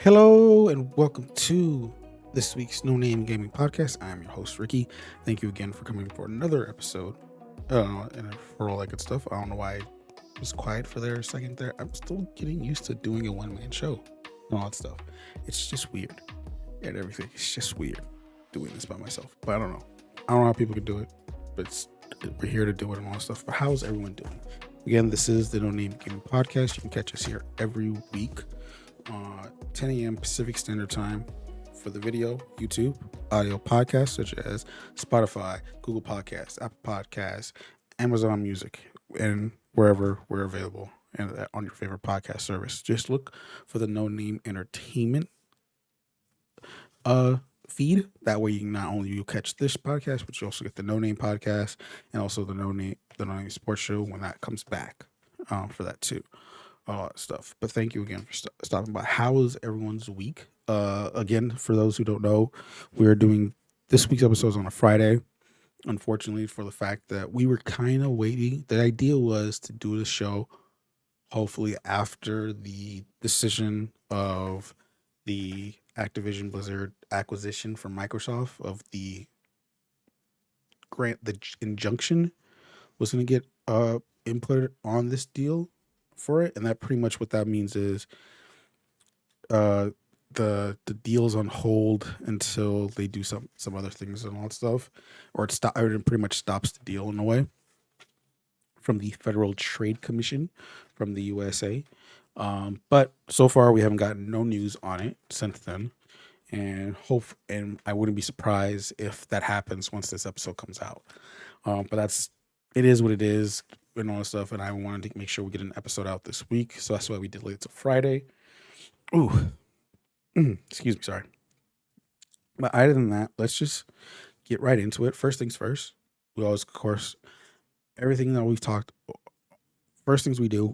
Hello and welcome to this week's No Name Gaming Podcast. I'm your host Ricky. Thank you again for coming for another episode. And for all that good stuff. I don't know why I was quiet for there a second there. I'm still getting used to doing a one-man show and all that stuff. It's just weird and everything. It's just weird doing this by myself. But I don't know. I don't know how people can do it, but we're here to do it and all that stuff. But how's everyone doing? Again, this is the No Name Gaming Podcast. You can catch us here every week 10 a.m. Pacific Standard Time for the video, YouTube, audio podcasts such as Spotify, Google Podcasts, Apple Podcasts, Amazon Music, and wherever we're available and on your favorite podcast service. Just look for the No Name Entertainment feed. That way you can not only you catch this podcast, but you also get the No Name podcast and also the No Name Sports Show when that comes back for that too. All that stuff. But thank you again for stopping by. How is everyone's week? Again, for those who don't know, we're doing this week's episodes on a Friday. Unfortunately, for the fact that we were kind of waiting, the idea was to do the show hopefully after the decision of the Activision Blizzard acquisition from Microsoft of the injunction was going to get input on this deal for it, and that pretty much what that means is uh the deal's on hold until they do some other things and all that stuff, or it pretty much stops the deal in a way from the Federal Trade Commission from the USA. But so far we haven't gotten no news on it since then, and I wouldn't be surprised if that happens once this episode comes out. But it is what it is and all that stuff. And I wanted to make sure we get an episode out this week, so that's why we delayed it to Friday. Ooh, excuse me, sorry. But other than that, let's just get right into it. First things first. We always, of course, everything that we've talked. First things we do,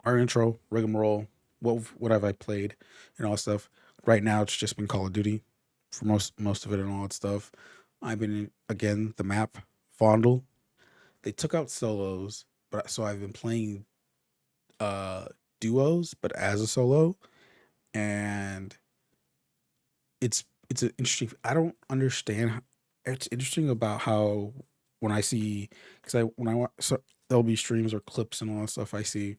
our intro, rigmarole. What have I played, and all that stuff. Right now, it's just been Call of Duty for most of it and all that stuff. I've been again the map fondle. They took out solos, but so I've been playing uh duos, but as a solo, and it's an interesting. I don't understand. It's interesting about how when I see because I when I want so there'll be streams or clips and all that stuff I see,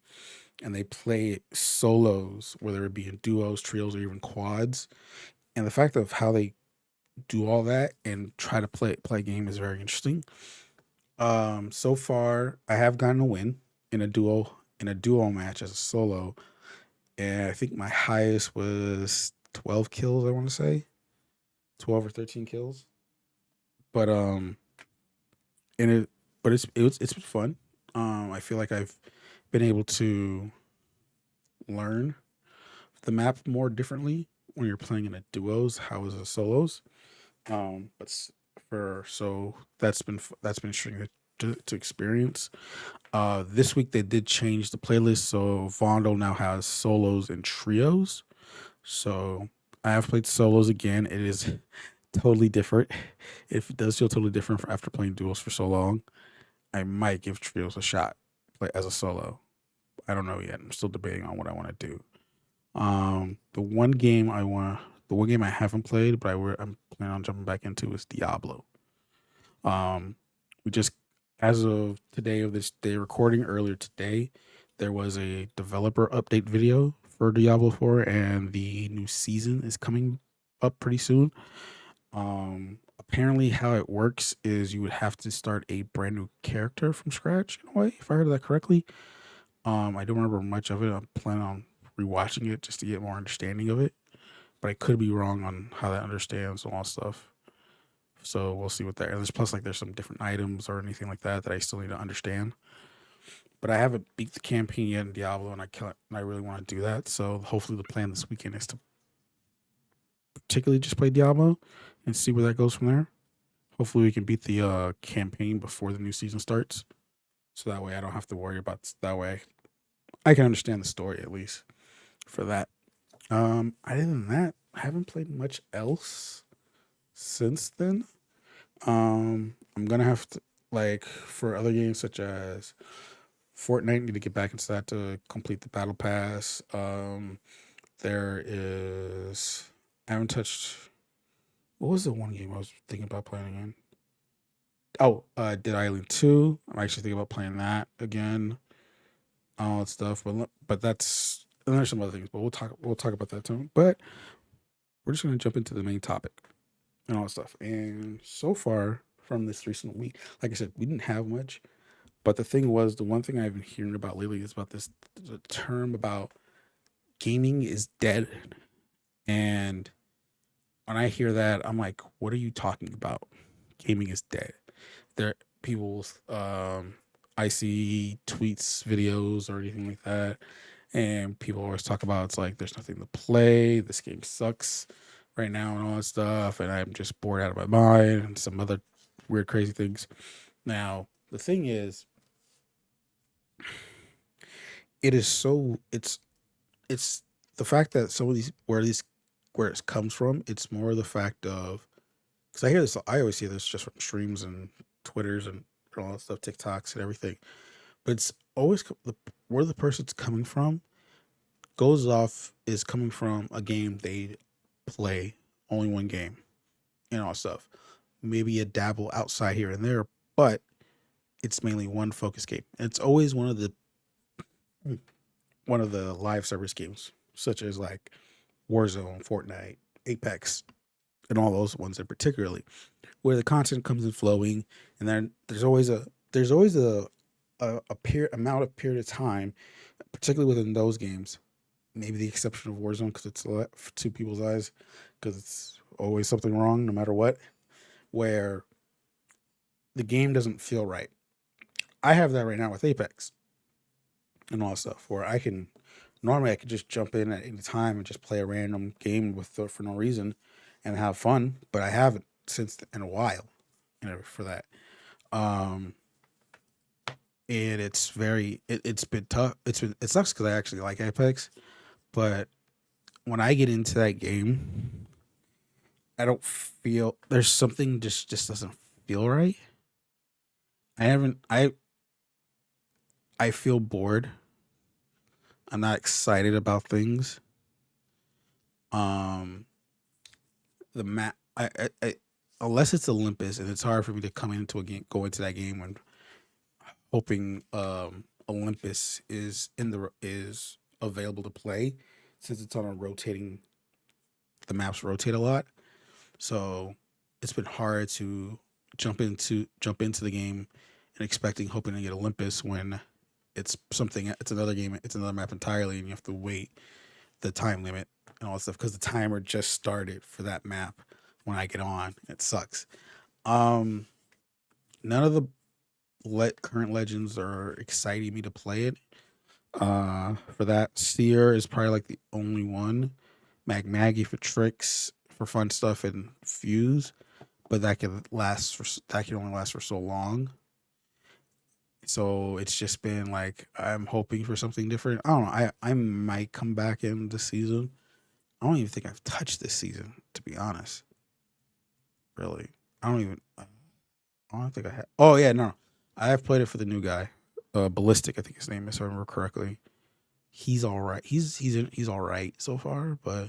and they play solos, whether it be in duos, trios, or even quads, and the fact of how they do all that and try to play a game is very interesting. So far I have gotten a win in a duo match as a solo, and I think my highest was 12 kills. I want to say 12 or 13 kills, but and it but it's been fun. I feel like I've been able to learn the map more differently when you're playing in a duos. How is a solos? But for so that's been interesting to experience. This week they did change the playlist, so Vondo now has solos and trios. So I have played solos again. It is totally different. It does feel totally different after playing duos for so long. I might give trios a shot, play as a solo. I don't know yet. I'm still debating on what I want to do. The one game I haven't played, but I'm planning on jumping back into is Diablo. Um, we just as of today of this day recording earlier today, there was a developer update video for Diablo 4, and the new season is coming up pretty soon. Apparently, how it works is you would have to start a brand new character from scratch in a way, if I heard that correctly. I don't remember much of it. I'm planning on rewatching it just to get more understanding of it, but I could be wrong on how that understands all stuff. So we'll see what that. And there's plus like there's some different items or anything like that that I still need to understand. But I haven't beat the campaign yet in Diablo, and I really want to do that. So hopefully the plan this weekend is to particularly just play Diablo and see where that goes from there. Hopefully we can beat the campaign before the new season starts, so that way I don't have to worry about that way. I can understand the story at least for that. Other than that, I haven't played much else since then. I'm gonna have to like for other games such as Fortnite, need to get back into that to complete the battle pass. There is. I haven't touched. What was the one game I was thinking about playing again? Oh, Dead Island 2. I'm actually thinking about playing that again. All that stuff, but that's and there's some other things, but we'll talk about that too. But we're just gonna jump into the main topic and all that stuff. And so far from this recent week, like I said, we didn't have much. But the thing was, the one thing I've been hearing about lately is about this the term about gaming is dead. And when I hear that, I'm like, what are you talking about? Gaming is dead. There people I see tweets, videos, or anything like that, and people always talk about it's like there's nothing to play, this game sucks right now and all that stuff, and I'm just bored out of my mind and some other weird crazy things. Now, the thing is, it is so it's the fact that some of these where it comes from, it's more the fact of because I hear this, I always see this just from streams and Twitters and all that stuff, TikToks and everything. But it's always where the person's coming from goes off is coming from a game they play, only one game, and all that stuff. Maybe a dabble outside here and there, but it's mainly one focus game. And it's always one of the live service games, such as like Warzone, Fortnite, Apex, and all those ones in particularly, where the content comes in flowing, and then there's always a period of time, particularly within those games. Maybe the exception of Warzone because it's to people's eyes, because it's always something wrong no matter what. Where the game doesn't feel right. I have that right now with Apex and all that stuff, where I can normally I could just jump in at any time and just play a random game for no reason and have fun, but I haven't since in a while, for that. Um, and it's been tough. It sucks because I actually like Apex, but when I get into that game, I don't feel there's something just doesn't feel right. I haven't I feel bored. I'm not excited about things. Um, the map I unless it's Olympus, and it's hard for me to come into a game, go into that game when hoping Olympus is available to play since it's on a rotating. The maps rotate a lot, so it's been hard to jump into the game and expecting hoping to get Olympus when it's another game, it's another map entirely, and you have to wait the time limit and all that stuff because the timer just started for that map when I get on. It sucks. Um, None of the current legends are exciting me to play it. For that, Seer is probably like the only one. Maggie for tricks, for fun stuff, and Fuse, but that can only last for so long. So it's just been like I'm hoping for something different. I don't know. I might come back in this season. I don't even think I've touched this season, to be honest. Really, I don't even. I don't think I have. Oh yeah, no, I have played it for the new guy, Ballistic. I think his name is, if I remember correctly. He's all right. He's all right so far, but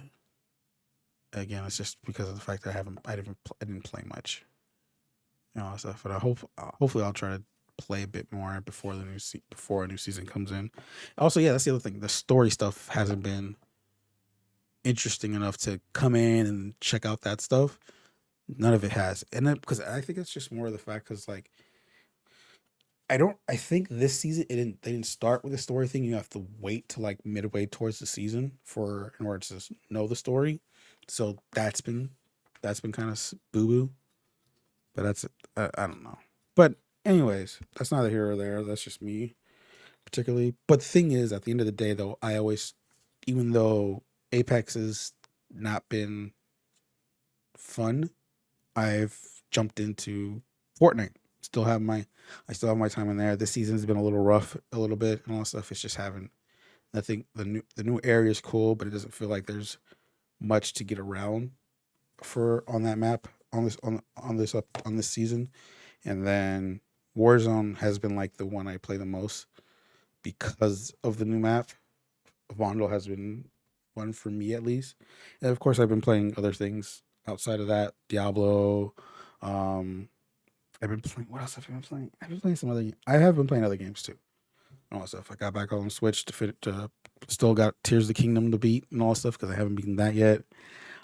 again, it's just because of the fact that I didn't play much, stuff. But hopefully I'll try to play a bit more before before a new season comes in. Also, yeah, that's the other thing. The story stuff hasn't been interesting enough to come in and check out that stuff. None of it has, and then because I think it's just more of the fact because like I don't. I think this season They didn't start with the story thing. You have to wait till like midway towards the season for in order to know the story. So that's been kind of boo boo. But that's I don't know. But anyways, that's neither here or there. That's just me particularly. But the thing is, at the end of the day, though, I always, even though Apex has not been fun, I've jumped into Fortnite. Still have my, I still have my time in there. This season's been a little rough, a little bit, and all that stuff. It's just having. I think the new area is cool, but it doesn't feel like there's much to get around for on that map on this season. And then Warzone has been like the one I play the most because of the new map. Vondel has been fun for me at least. And of course, I've been playing other things outside of that. Diablo. Um, I've been playing. What else have I been playing? I've been playing some other. I have been playing other games too. And all that stuff. I got back on Switch to fit. Still got Tears of the Kingdom to beat and all that stuff because I haven't beaten that yet.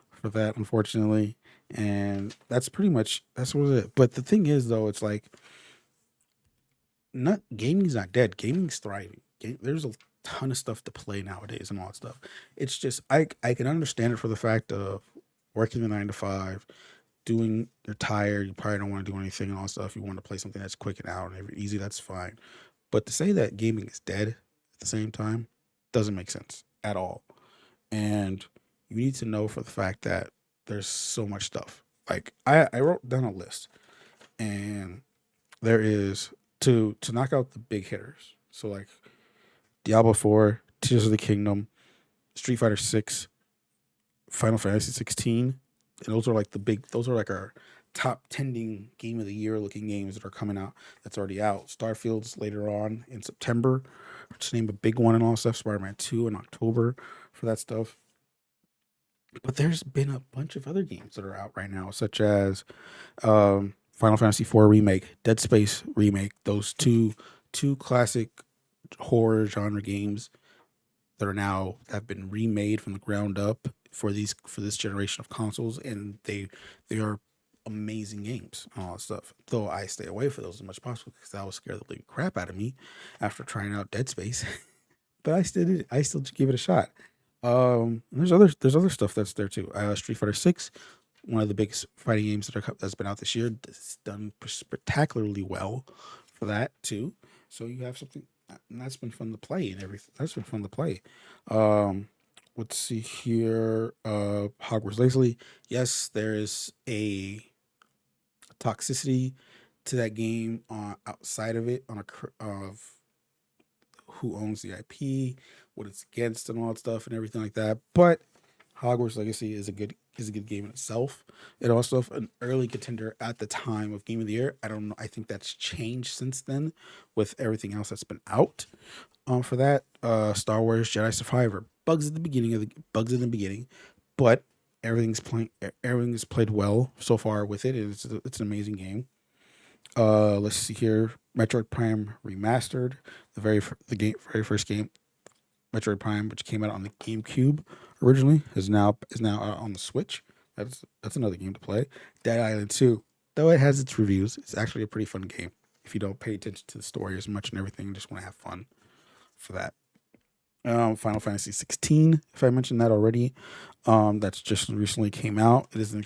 For that, unfortunately, and that's what it is. But the thing is, though, it's like not gaming's not dead. Gaming's thriving. There's a ton of stuff to play nowadays and all that stuff. It's just I can understand it for the fact of working the 9 to 5, doing you're tired, you probably don't want to do anything and all that stuff. You want to play something that's quick and out and easy, that's fine. But to say that gaming is dead at the same time doesn't make sense at all. And you need to know for the fact that there's so much stuff. Like I wrote down a list and there is to knock out the big hitters. So like Diablo 4, Tears of the Kingdom, Street Fighter 6, Final Fantasy 16. And those are like those are like our top tending game of the year looking games that are coming out that's already out. Starfield's later on in September. Just name a big one and all stuff. Spider-Man 2 in October for that stuff. But there's been a bunch of other games that are out right now, such as Final Fantasy 4 remake, Dead Space remake. Those two classic horror genre games that are now have been remade from the ground up for this generation of consoles, and they are amazing games and all that stuff. Though I stay away from those as much as possible because that will scare the living crap out of me after trying out Dead Space. But I still give it a shot. And there's other stuff that's there too. Street Fighter 6, one of the biggest fighting games that's been out this year. It's done spectacularly well for that too. So you have something, and that's been fun to play and everything. That's been fun to play. Um, let's see here. Hogwarts Legacy. Yes, there is a toxicity to that game outside of it on of who owns the IP, what it's against, and all that stuff, and everything like that. But Hogwarts Legacy is a good game in itself. It also an early contender at the time of Game of the Year. I don't know. I think that's changed since then with everything else that's been out. For that, Star Wars Jedi Survivor bugs in the beginning, but everything is played well so far with it. It's an amazing game. Let's see here. Metroid Prime Remastered, very first game, Metroid Prime, which came out on the GameCube originally, is now out on the Switch. That's another game to play. Dead Island 2, though it has its reviews, it's actually a pretty fun game if you don't pay attention to the story as much and everything, and just want to have fun for that. Final Fantasy 16, if I mentioned that already, that's just recently came out. It is an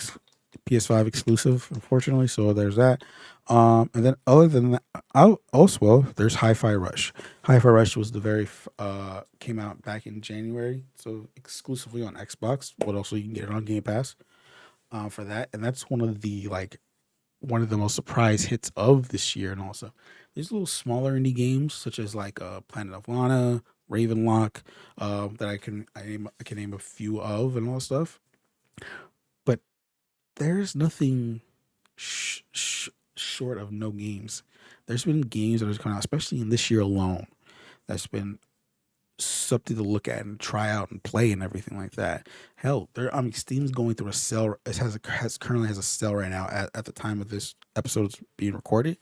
PS5 exclusive, unfortunately. So there's that. And then other than that, also well, there's Hi-Fi Rush. Hi-Fi Rush was came out back in January, so exclusively on Xbox. But also you can get it on Game Pass for that, and that's one of the most surprise hits of this year. And also, there's little smaller indie games such as like Planet of Lana, Ravenlock, that I can name a few of and all that stuff. But there's nothing short of no games. There's been games that have come out, especially in this year alone, that's been something to look at and try out and play and everything like that. Hell, Steam's going through a sale. It currently has a sale right now at the time of this episode being recorded.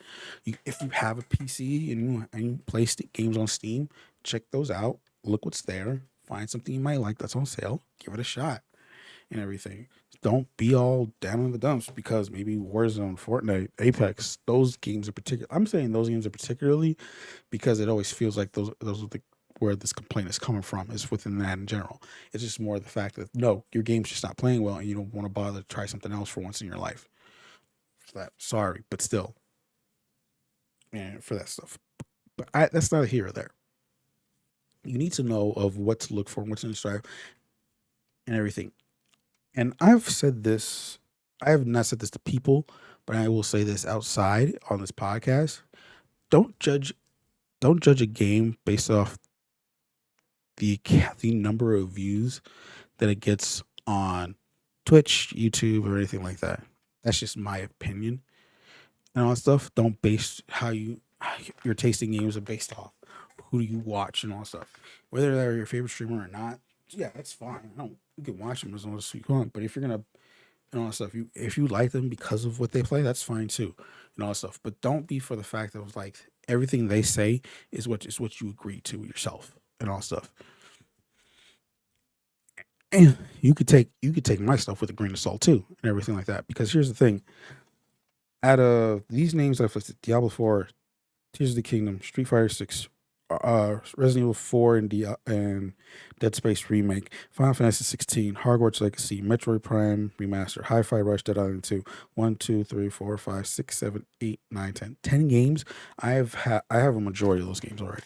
If you have a PC and you play games on Steam, check those out. Look what's there. Find something you might like that's on sale. Give it a shot and everything. Don't be all down in the dumps because maybe Warzone, Fortnite, Apex, those games are particular. I'm saying those games are particularly because it always feels like those are where this complaint is coming from is within that in general. It's just more the fact that no, your game's just not playing well and you don't want to bother to try something else for once in your life. For that, sorry, but still, and for that stuff. But that's not here or there. You need to know of what to look for, what's in the strive, and everything. And I have not said this to people, but I will say this outside on this podcast. Don't judge don't judge a game based off the number of views that it gets on Twitch, YouTube, or anything like that. That's just my opinion and all that stuff. Don't base your tasting games are based off who do you watch and all that stuff. Whether they're your favorite streamer or not, Yeah, that's fine. I don't, you can watch them as long as you want. But if you're gonna and all that stuff, you if you like them because of what they play, that's fine too, and all that stuff. But don't be for the fact of like everything they say is what you agree to yourself and all that stuff. And you could take my stuff with a grain of salt too, and everything like that. Because here's the thing: out of these names I've listed, Diablo 4, Tears of the Kingdom, Street Fighter 6, Resident Evil 4, and Dead Space remake, Final Fantasy 16, Hogwarts Legacy, Metroid Prime remaster, Hi-Fi Rush, Dead Island 2, 1, 2, 3, 4, 5, 6, 7, 8, 9, 10, 10 games. I have a majority of those games already.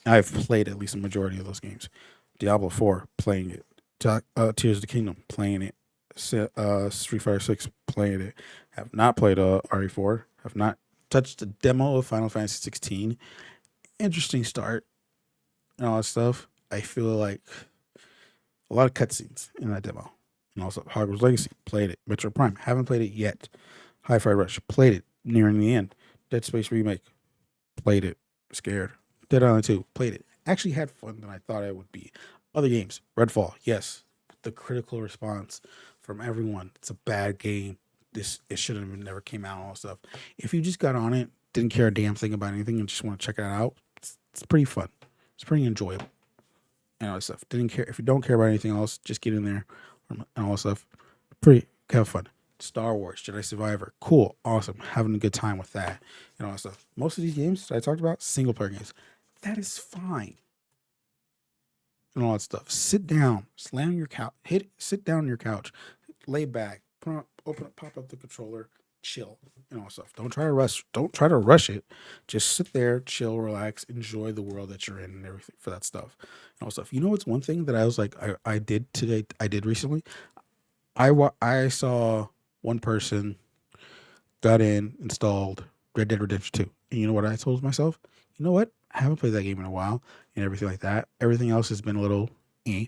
I've played at least a majority of those games. Diablo 4, playing it. Tears of the Kingdom, playing it. Street Fighter 6, playing it. Have not played RE4. Have not touched the demo of Final Fantasy 16. Interesting start and all that stuff. I feel like a lot of cutscenes in that demo. And also Hogwarts Legacy, played it. Metro Prime, haven't played it yet. Hi-Fi Rush, played it nearing the end. Dead Space remake, played it. Scared. Dead Island 2, played it. Actually had fun than I thought I would be. Other games, Redfall, yes. The critical response from everyone. It's a bad game. This it should have never came out and all that stuff. If you just got on it, didn't care a damn thing about anything and just want to check it out, it's pretty fun. It's pretty enjoyable and all that stuff. Didn't care if you don't care about anything else, just get in there and all that stuff. Pretty have fun. Star Wars, Jedi Survivor, cool, awesome, having a good time with that and all that stuff. Most of these games that I talked about, single player games, that is fine and all that stuff. Sit down, slam your couch, sit down on your couch, lay back, open up, pop up the controller, chill and all that stuff. Don't try to rush. Don't try to rush it. Just sit there, chill, relax, enjoy the world that you're in and everything for that stuff and all that stuff. You know what's one thing that I was like I did today? I did recently. I saw one person got in, installed Red Dead Redemption 2. And you know what I told myself? You know what? I haven't played that game in a while and everything like that. Everything else has been a little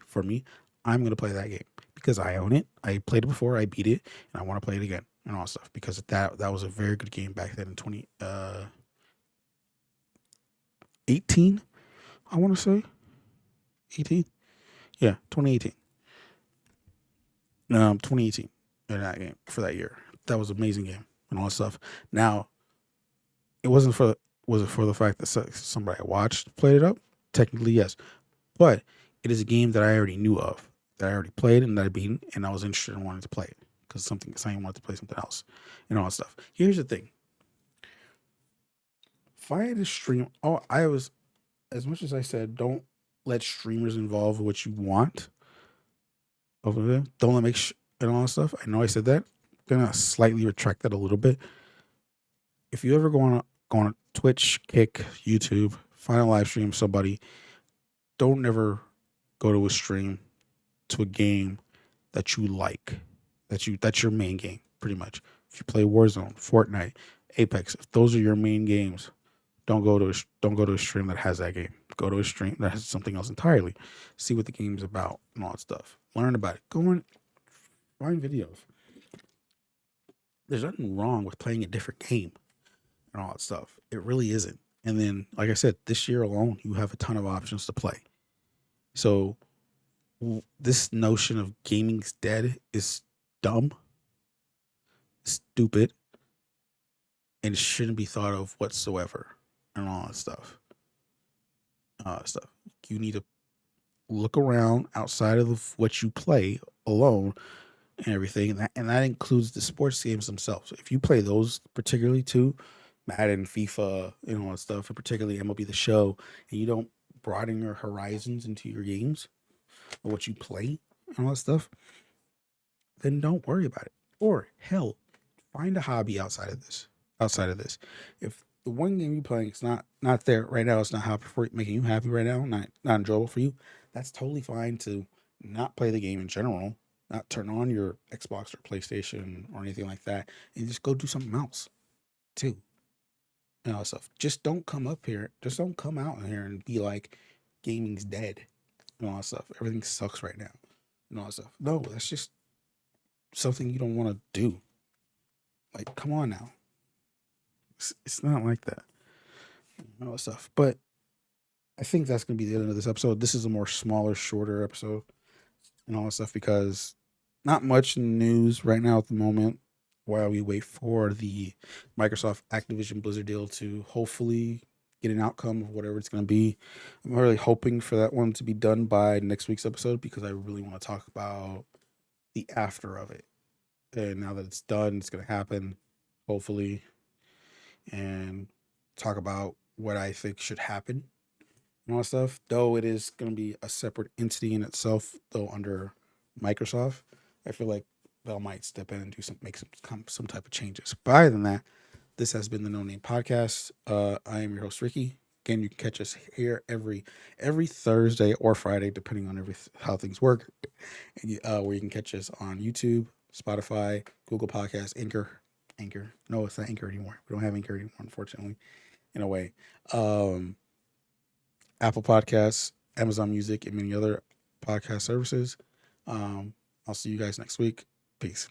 for me. I'm going to play that game because I own it. I played it before, I beat it, and I want to play it again and all that stuff because that was a very good game back then in 2018, I want to say. 18? Yeah, 2018. 2018 in that game for that year. That was an amazing game and all that stuff. Now, it wasn't for was it for the fact that somebody I watched played it up? Technically, yes, but it is a game that I already knew of, that I already played and that I beaten, and I was interested in wanting to play it because something wanted to play something else and all that stuff. Here's the thing: if I had to stream, oh, I was as much as I said, don't let streamers involve what you want over there. Don't let make and all that stuff. I know I said that. I'm gonna slightly retract that a little bit. If you ever go on Twitch, Kick, YouTube, find a live stream somebody, don't never go to a stream to a game that you like, that's your main game, pretty much. If you play Warzone, Fortnite, Apex, if those are your main games, don't go to a stream that has that game. Go to a stream that has something else entirely. See what the game's about and all that stuff. Learn about it. Go and find videos. There's nothing wrong with playing a different game and all that stuff. It really isn't. And then, like I said, this year alone, you have a ton of options to play. So this notion of gaming's dead is dumb, stupid, and shouldn't be thought of whatsoever, and all that stuff. Stuff. You need to look around outside of what you play alone and everything, and that includes the sports games themselves. If you play those particularly too, Madden, FIFA, and all that stuff, and particularly MLB The Show, and you don't broaden your horizons into your games or what you play and all that stuff, then don't worry about it. Or hell, find a hobby outside of this. Outside of this, if the one game you're playing is not there right now, it's not happy for making you happy right now, not enjoyable for you, that's totally fine to not play the game in general, not turn on your Xbox or PlayStation or anything like that, and just go do something else too. And all that stuff. Just don't come up here. Just don't come out here and be like, gaming's dead and all that stuff. Everything sucks right now and all that stuff. No, that's just something you don't want to do. Like, come on now. It's not like that. And all that stuff. But I think that's gonna be the end of this episode. This is a more smaller, shorter episode and all that stuff because not much news right now at the moment. While we wait for the Microsoft Activision Blizzard deal to hopefully get an outcome of whatever it's going to be, I'm really hoping for that one to be done by next week's episode because I really want to talk about the after of it. And now that it's done, it's going to happen, hopefully, and talk about what I think should happen and all that stuff. Though it is going to be a separate entity in itself, though under Microsoft, I feel like they might step in and do make some type of changes. But other than that, this has been the No Name Podcast. I am your host Ricky. Again, you can catch us here every Thursday or Friday, depending on how things work. And, where you can catch us on YouTube, Spotify, Google Podcasts, Anchor. No, it's not Anchor anymore. We don't have Anchor anymore, unfortunately. In a way, Apple Podcasts, Amazon Music, and many other podcast services. I'll see you guys next week. Peace.